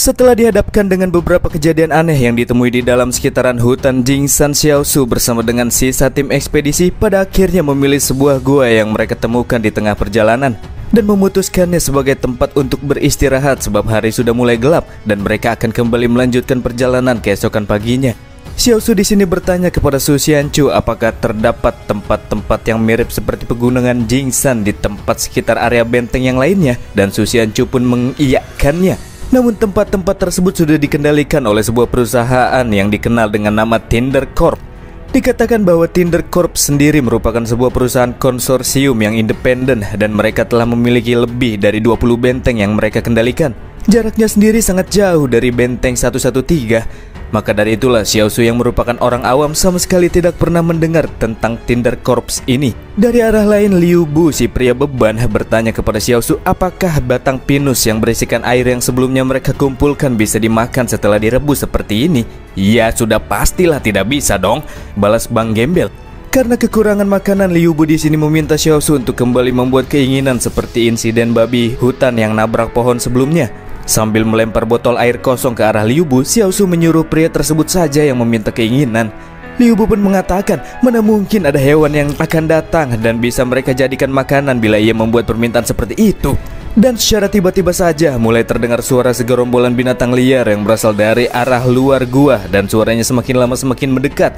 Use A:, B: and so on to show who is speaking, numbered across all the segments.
A: Setelah dihadapkan dengan beberapa kejadian aneh yang ditemui di dalam sekitaran hutan Jingshan, Xiaosu bersama dengan sisa tim ekspedisi pada akhirnya memilih sebuah gua yang mereka temukan di tengah perjalanan dan memutuskannya sebagai tempat untuk beristirahat sebab hari sudah mulai gelap dan mereka akan kembali melanjutkan perjalanan keesokan paginya. Xiaosu di sini bertanya kepada Su Xianchu apakah terdapat tempat-tempat yang mirip seperti pegunungan Jingshan di tempat sekitar area benteng yang lainnya, dan Su Xianchu pun mengiyakannya. Namun tempat-tempat tersebut sudah dikendalikan oleh sebuah perusahaan yang dikenal dengan nama Tinder Corp. Dikatakan bahwa Tinder Corp sendiri merupakan sebuah perusahaan konsorsium yang independen dan mereka telah memiliki lebih dari 20 benteng yang mereka kendalikan. Jaraknya sendiri sangat jauh dari benteng 113. Maka dari itulah Xiaosu yang merupakan orang awam sama sekali tidak pernah mendengar tentang Tinder Corps ini. Dari arah lain, Liu Bu, si pria beban, bertanya kepada Xiaosu apakah batang pinus yang berisikan air yang sebelumnya mereka kumpulkan bisa dimakan setelah direbus seperti ini. Ya sudah pastilah tidak bisa dong, balas Bang Gembel. Karena kekurangan makanan, Liu Bu di sini meminta Xiaosu untuk kembali membuat keinginan seperti insiden babi hutan yang nabrak pohon sebelumnya. Sambil melempar botol air kosong ke arah Liu Bu, Xiaosu menyuruh pria tersebut saja yang meminta keinginan. Liu Bu pun mengatakan mana mungkin ada hewan yang akan datang dan bisa mereka jadikan makanan bila ia membuat permintaan seperti itu. Dan secara tiba-tiba saja mulai terdengar suara segerombolan binatang liar yang berasal dari arah luar gua dan suaranya semakin lama semakin mendekat.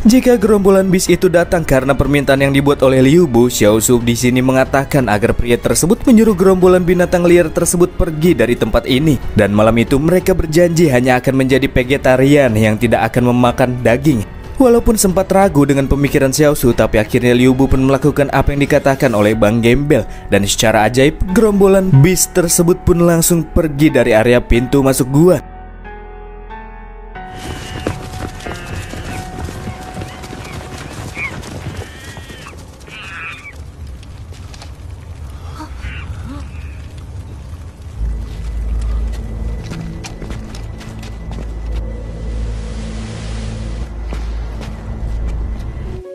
A: Jika gerombolan bis itu datang karena permintaan yang dibuat oleh Liu Bu, Xiaosu di sini mengatakan agar pria tersebut menyuruh gerombolan binatang liar tersebut pergi dari tempat ini. Dan malam itu mereka berjanji hanya akan menjadi vegetarian yang tidak akan memakan daging. Walaupun sempat ragu dengan pemikiran Xiaosu, tapi akhirnya Liu Bu pun melakukan apa yang dikatakan oleh Bang Gembel. Dan secara ajaib, gerombolan bis tersebut pun langsung pergi dari area pintu masuk gua.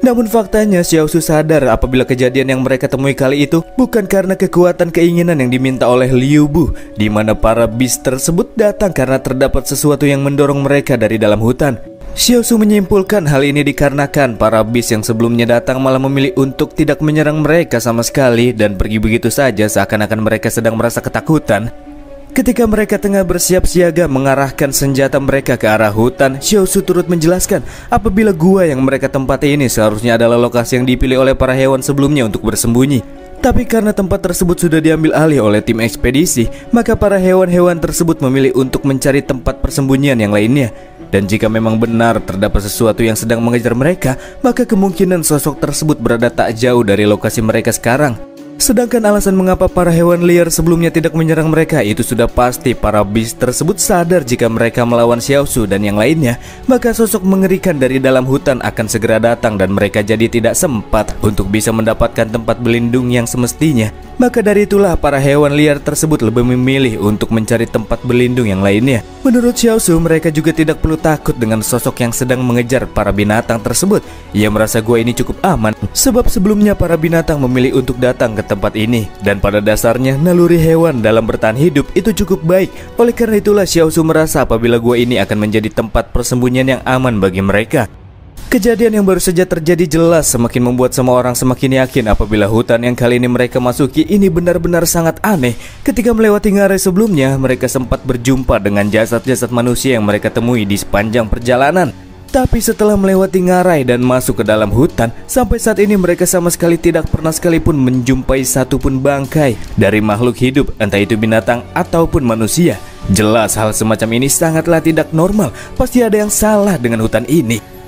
A: Namun faktanya Xiaosu sadar apabila kejadian yang mereka temui kali itu bukan karena kekuatan keinginan yang diminta oleh Liu Bu, di mana para bis tersebut datang karena terdapat sesuatu yang mendorong mereka dari dalam hutan. Xiaosu menyimpulkan hal ini dikarenakan para bis yang sebelumnya datang malah memilih untuk tidak menyerang mereka sama sekali dan pergi begitu saja seakan-akan mereka sedang merasa ketakutan. Ketika mereka tengah bersiap siaga mengarahkan senjata mereka ke arah hutan, Xiaosu turut menjelaskan apabila gua yang mereka tempati ini seharusnya adalah lokasi yang dipilih oleh para hewan sebelumnya untuk bersembunyi. Tapi karena tempat tersebut sudah diambil alih oleh tim ekspedisi, maka para hewan-hewan tersebut memilih untuk mencari tempat persembunyian yang lainnya. Dan jika memang benar terdapat sesuatu yang sedang mengejar mereka, maka kemungkinan sosok tersebut berada tak jauh dari lokasi mereka sekarang. Sedangkan alasan mengapa para hewan liar sebelumnya tidak menyerang mereka itu sudah pasti para bis tersebut sadar jika mereka melawan Xiaosu dan yang lainnya, maka sosok mengerikan dari dalam hutan akan segera datang dan mereka jadi tidak sempat untuk bisa mendapatkan tempat berlindung yang semestinya. Maka dari itulah para hewan liar tersebut lebih memilih untuk mencari tempat berlindung yang lainnya. Menurut Xiaosu, mereka juga tidak perlu takut dengan sosok yang sedang mengejar para binatang tersebut. Ia merasa gua ini cukup aman sebab sebelumnya para binatang memilih untuk datang ke tempat ini, dan pada dasarnya naluri hewan dalam bertahan hidup itu cukup baik. Oleh karena itulah Xiaosu merasa apabila gua ini akan menjadi tempat persembunyian yang aman bagi mereka. Kejadian yang baru saja terjadi jelas semakin membuat semua orang semakin yakin apabila hutan yang kali ini mereka masuki ini benar-benar sangat aneh. Ketika melewati ngarai sebelumnya, mereka sempat berjumpa dengan jasad-jasad manusia yang mereka temui di sepanjang perjalanan. Tapi setelah melewati ngarai dan masuk ke dalam hutan, sampai saat ini mereka sama sekali tidak pernah sekalipun menjumpai satupun bangkai dari makhluk hidup, entah itu binatang ataupun manusia. Jelas hal semacam ini sangatlah tidak normal. Pasti ada yang salah dengan hutan ini.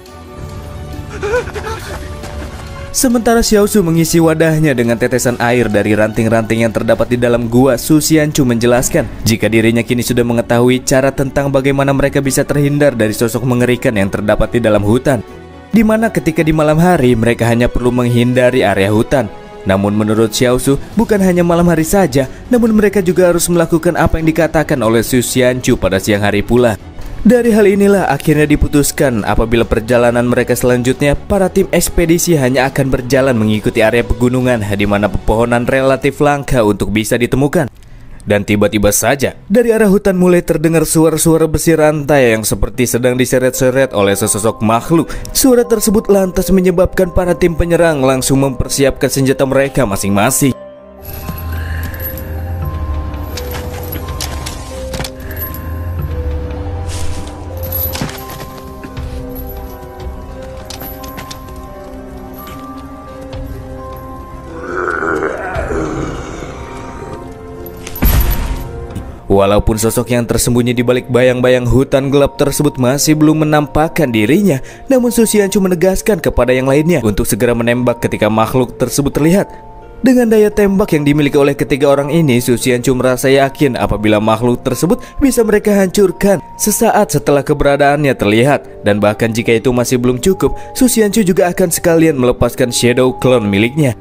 A: Sementara Xiaosu mengisi wadahnya dengan tetesan air dari ranting-ranting yang terdapat di dalam gua, Su Xianchu menjelaskan jika dirinya kini sudah mengetahui cara tentang bagaimana mereka bisa terhindar dari sosok mengerikan yang terdapat di dalam hutan. Di mana ketika di malam hari mereka hanya perlu menghindari area hutan. Namun menurut Xiaosu, bukan hanya malam hari saja, namun mereka juga harus melakukan apa yang dikatakan oleh Su Xianchu pada siang hari pula. Dari hal inilah akhirnya diputuskan apabila perjalanan mereka selanjutnya, para tim ekspedisi hanya akan berjalan mengikuti area pegunungan di mana pepohonan relatif langka untuk bisa ditemukan. Dan tiba-tiba saja, dari arah hutan mulai terdengar suara-suara besi rantai yang seperti sedang diseret-seret oleh sesosok makhluk. Suara tersebut lantas menyebabkan para tim penyerang langsung mempersiapkan senjata mereka masing-masing. Walaupun sosok yang tersembunyi di balik bayang-bayang hutan gelap tersebut masih belum menampakkan dirinya, namun Su Xianchu menegaskan kepada yang lainnya untuk segera menembak ketika makhluk tersebut terlihat. Dengan daya tembak yang dimiliki oleh ketiga orang ini, Su Xianchu merasa yakin apabila makhluk tersebut bisa mereka hancurkan sesaat setelah keberadaannya terlihat. Dan bahkan jika itu masih belum cukup, Su Xianchu juga akan sekalian melepaskan Shadow Clone miliknya.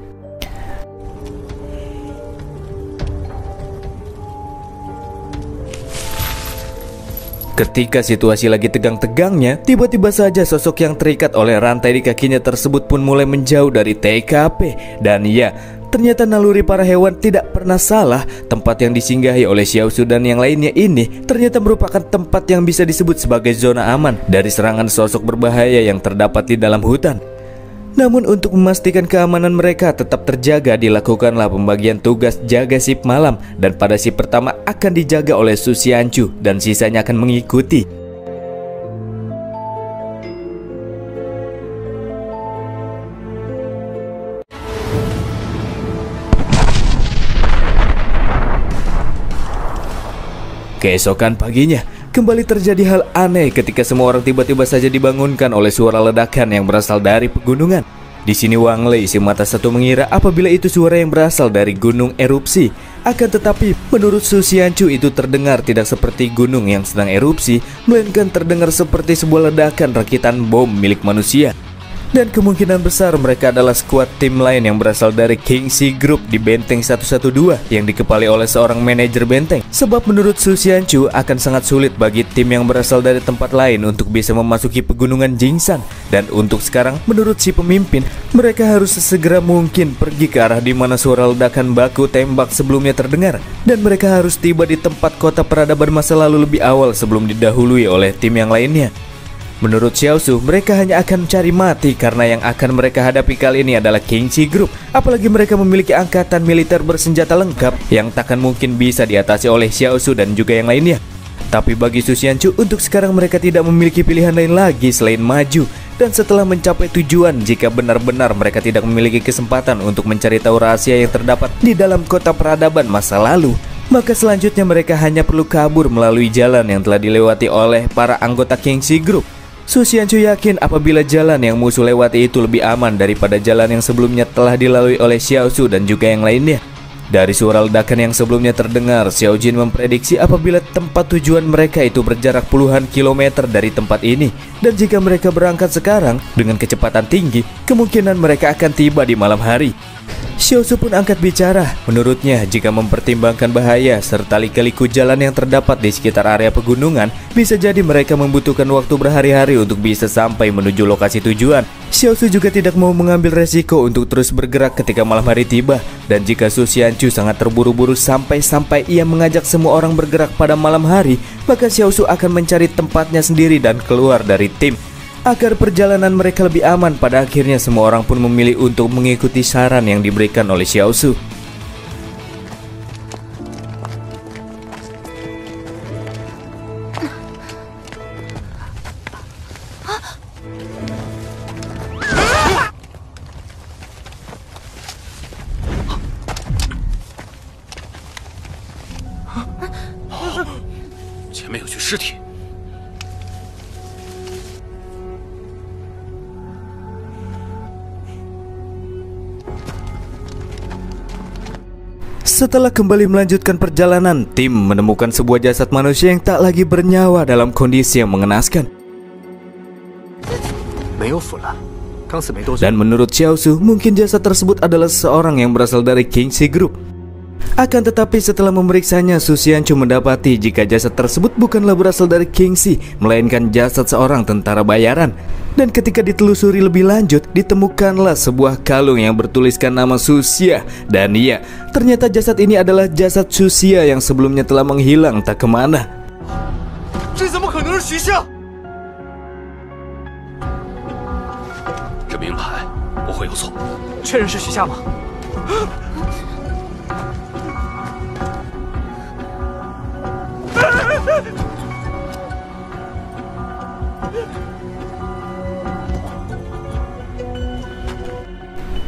A: Ketika situasi lagi tegang-tegangnya, tiba-tiba saja sosok yang terikat oleh rantai di kakinya tersebut pun mulai menjauh dari TKP. Dan ya, ternyata naluri para hewan tidak pernah salah. Tempat yang disinggahi oleh Xiaosu dan yang lainnya ini ternyata merupakan tempat yang bisa disebut sebagai zona aman dari serangan sosok berbahaya yang terdapat di dalam hutan. Namun untuk memastikan keamanan mereka tetap terjaga, dilakukanlah pembagian tugas jaga sip malam. Dan pada sip pertama akan dijaga oleh Su Xianchu dan sisanya akan mengikuti. Keesokan paginya, kembali terjadi hal aneh ketika semua orang tiba-tiba saja dibangunkan oleh suara ledakan yang berasal dari pegunungan. Di sini Wang Lei si mata satu mengira apabila itu suara yang berasal dari gunung erupsi. Akan tetapi menurut Su Xianchu itu terdengar tidak seperti gunung yang sedang erupsi, melainkan terdengar seperti sebuah ledakan rakitan bom milik manusia. Dan kemungkinan besar mereka adalah skuad tim lain yang berasal dari Kingxi Group di Benteng 112 yang dikepali oleh seorang manajer benteng. Sebab menurut Su Xianchu akan sangat sulit bagi tim yang berasal dari tempat lain untuk bisa memasuki pegunungan Jingshan. Dan untuk sekarang menurut si pemimpin, mereka harus sesegera mungkin pergi ke arah di mana suara ledakan baku tembak sebelumnya terdengar. Dan mereka harus tiba di tempat kota peradaban masa lalu lebih awal sebelum didahului oleh tim yang lainnya. Menurut Xiaosu, mereka hanya akan mencari mati karena yang akan mereka hadapi kali ini adalah Kingxi Group. Apalagi mereka memiliki angkatan militer bersenjata lengkap yang takkan mungkin bisa diatasi oleh Xiaosu dan juga yang lainnya. Tapi bagi Su Xianchu, untuk sekarang mereka tidak memiliki pilihan lain lagi selain maju. Dan setelah mencapai tujuan, jika benar-benar mereka tidak memiliki kesempatan untuk mencari tahu rahasia yang terdapat di dalam kota peradaban masa lalu, maka selanjutnya mereka hanya perlu kabur melalui jalan yang telah dilewati oleh para anggota Kingxi Group. Su Xianchu yakin apabila jalan yang musuh lewati itu lebih aman daripada jalan yang sebelumnya telah dilalui oleh Xiaosu dan juga yang lainnya. Dari suara ledakan yang sebelumnya terdengar, Xiao Jin memprediksi apabila tempat tujuan mereka itu berjarak puluhan kilometer dari tempat ini. Dan jika mereka berangkat sekarang dengan kecepatan tinggi, kemungkinan mereka akan tiba di malam hari. Xiaosu pun angkat bicara. Menurutnya, jika mempertimbangkan bahaya serta lika-liku jalan yang terdapat di sekitar area pegunungan, bisa jadi mereka membutuhkan waktu berhari-hari untuk bisa sampai menuju lokasi tujuan. Xiaosu juga tidak mau mengambil resiko untuk terus bergerak ketika malam hari tiba. Dan jika Su Xianchu sangat terburu-buru sampai ia mengajak semua orang bergerak pada malam hari, maka Xiaosu akan mencari tempatnya sendiri dan keluar dari tim. Agar perjalanan mereka lebih aman, pada akhirnya semua orang pun memilih untuk mengikuti saran yang diberikan oleh Xiaosu. Setelah kembali melanjutkan perjalanan, tim menemukan sebuah jasad manusia yang tak lagi bernyawa dalam kondisi yang mengenaskan. Dan menurut Xiaosu, mungkin jasad tersebut adalah seseorang yang berasal dari Kingxi Group. Akan tetapi setelah memeriksanya, Su Xianchu mendapati jika jasad tersebut bukanlah berasal dari Kingxi, melainkan jasad seorang tentara bayaran. Dan ketika ditelusuri lebih lanjut, ditemukanlah sebuah kalung yang bertuliskan nama Su Xia. Dan iya, ternyata jasad ini adalah jasad Su Xia yang sebelumnya telah menghilang tak kemana.
B: 这怎么可能是徐夏？这名牌不会有错。确认是徐夏吗？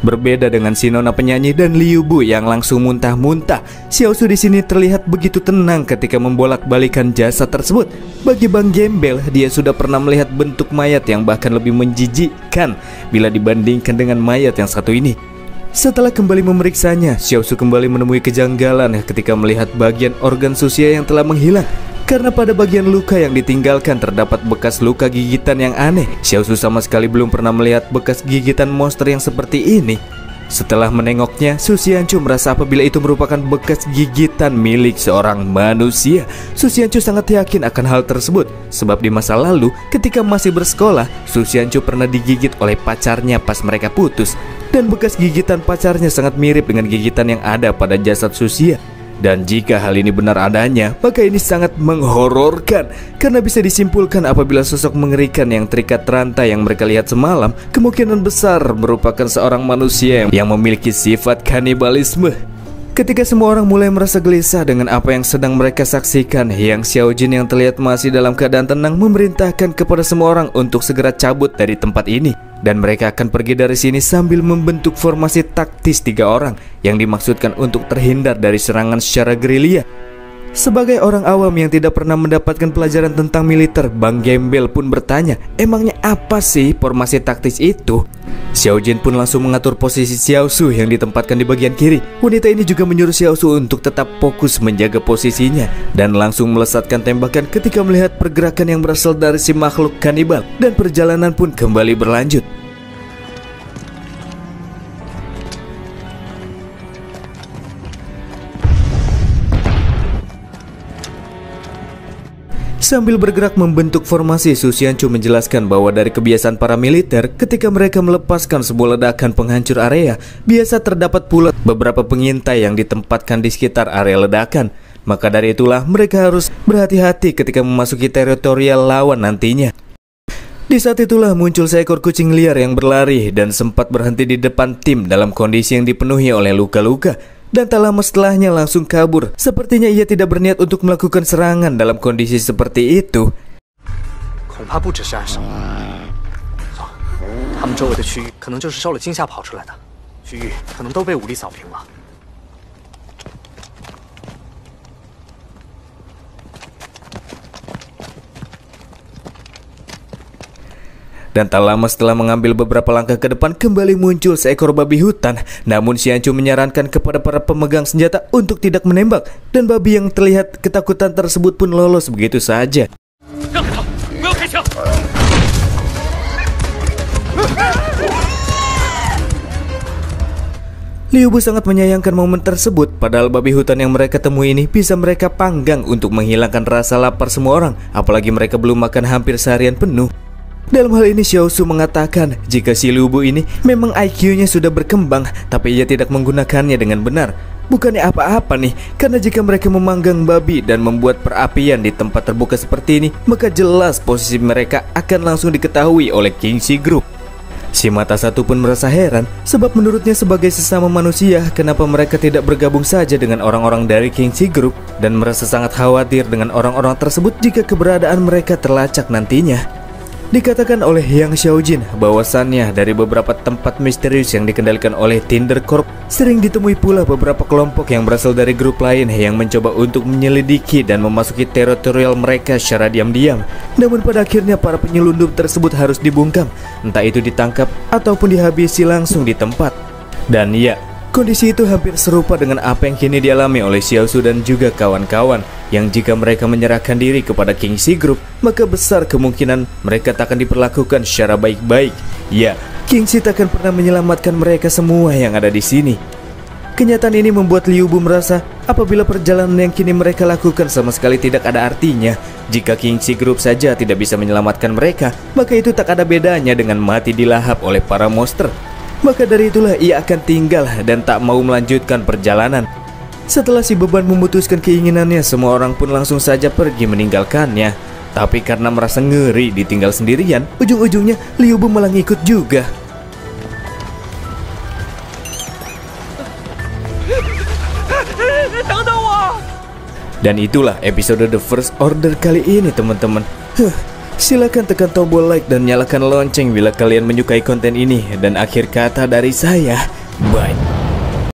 A: Berbeda dengan si nona penyanyi dan Liu Bu yang langsung muntah-muntah, Xiaosu di sini terlihat begitu tenang ketika membolak-balikan jasad tersebut. Bagi Bang Gembel, dia sudah pernah melihat bentuk mayat yang bahkan lebih menjijikkan bila dibandingkan dengan mayat yang satu ini. Setelah kembali memeriksanya, Xiaosu kembali menemui kejanggalan ketika melihat bagian organ Su Xia yang telah menghilang. Karena pada bagian luka yang ditinggalkan terdapat bekas luka gigitan yang aneh. Xiaosu sama sekali belum pernah melihat bekas gigitan monster yang seperti ini. Setelah menengoknya, Su Xianchu merasa apabila itu merupakan bekas gigitan milik seorang manusia. Su Xianchu sangat yakin akan hal tersebut, sebab di masa lalu ketika masih bersekolah, Su Xianchu pernah digigit oleh pacarnya pas mereka putus. Dan bekas gigitan pacarnya sangat mirip dengan gigitan yang ada pada jasad Su Xia. Dan jika hal ini benar adanya, maka ini sangat menghororkan. Karena bisa disimpulkan apabila sosok mengerikan yang terikat rantai yang mereka lihat semalam kemungkinan besar merupakan seorang manusia yang memiliki sifat kanibalisme. Ketika semua orang mulai merasa gelisah dengan apa yang sedang mereka saksikan, Yang Xiaojin yang terlihat masih dalam keadaan tenang memerintahkan kepada semua orang untuk segera cabut dari tempat ini. Dan mereka akan pergi dari sini sambil membentuk formasi taktis 3 orang yang dimaksudkan untuk terhindar dari serangan secara gerilya. Sebagai orang awam yang tidak pernah mendapatkan pelajaran tentang militer, Bang Gembel pun bertanya, emangnya apa sih formasi taktis itu? Xiaojin pun langsung mengatur posisi Xiaosu yang ditempatkan di bagian kiri. Wanita ini juga menyuruh Xiaosu untuk tetap fokus menjaga posisinya dan langsung melesatkan tembakan ketika melihat pergerakan yang berasal dari si makhluk kanibal. Dan perjalanan pun kembali berlanjut. Sambil bergerak membentuk formasi, Su Xianchu menjelaskan bahwa dari kebiasaan para militer, ketika mereka melepaskan sebuah ledakan penghancur area, biasa terdapat pula beberapa pengintai yang ditempatkan di sekitar area ledakan. Maka dari itulah mereka harus berhati-hati ketika memasuki teritorial lawan nantinya. Di saat itulah muncul seekor kucing liar yang berlari dan sempat berhenti di depan tim dalam kondisi yang dipenuhi oleh luka-luka. Dan tak lama setelahnya langsung kabur. Sepertinya ia tidak berniat untuk melakukan serangan dalam kondisi seperti itu. Dan tak lama setelah mengambil beberapa langkah ke depan, kembali muncul seekor babi hutan. Namun Xianchu menyarankan kepada para pemegang senjata untuk tidak menembak. Dan babi yang terlihat ketakutan tersebut pun lolos begitu saja. Liu Bu sangat menyayangkan momen tersebut. Padahal babi hutan yang mereka temui ini bisa mereka panggang untuk menghilangkan rasa lapar semua orang. Apalagi mereka belum makan hampir seharian penuh. Dalam hal ini Xiaosu mengatakan jika si Liu Bu ini memang IQ-nya sudah berkembang, tapi ia tidak menggunakannya dengan benar. Bukannya apa-apa nih, karena jika mereka memanggang babi dan membuat perapian di tempat terbuka seperti ini, maka jelas posisi mereka akan langsung diketahui oleh Kingxi Group. Si mata satu pun merasa heran, sebab menurutnya sebagai sesama manusia, kenapa mereka tidak bergabung saja dengan orang-orang dari Kingxi Group, dan merasa sangat khawatir dengan orang-orang tersebut jika keberadaan mereka terlacak nantinya. Dikatakan oleh Yang Xiaojin bahwasannya dari beberapa tempat misterius yang dikendalikan oleh Tinder Corp, sering ditemui pula beberapa kelompok yang berasal dari grup lain yang mencoba untuk menyelidiki dan memasuki teritorial mereka secara diam-diam. Namun pada akhirnya para penyelundup tersebut harus dibungkam, entah itu ditangkap ataupun dihabisi langsung di tempat. Dan ya, kondisi itu hampir serupa dengan apa yang kini dialami oleh Xiaosu dan juga kawan-kawan, yang jika mereka menyerahkan diri kepada Kingxi Group, maka besar kemungkinan mereka tak akan diperlakukan secara baik-baik. Ya, Kingxi takkan pernah menyelamatkan mereka semua yang ada di sini. Kenyataan ini membuat Liu Bu merasa apabila perjalanan yang kini mereka lakukan sama sekali tidak ada artinya. Jika Kingxi Group saja tidak bisa menyelamatkan mereka, maka itu tak ada bedanya dengan mati dilahap oleh para monster. Maka dari itulah ia akan tinggal dan tak mau melanjutkan perjalanan. Setelah si beban memutuskan keinginannya, semua orang pun langsung saja pergi meninggalkannya. Tapi karena merasa ngeri ditinggal sendirian, ujung-ujungnya Liu Bu malah ngikut juga. Dan itulah episode The First Order kali ini teman-teman. Silakan tekan tombol like dan nyalakan lonceng bila kalian menyukai konten ini. Dan akhir kata dari saya, bye.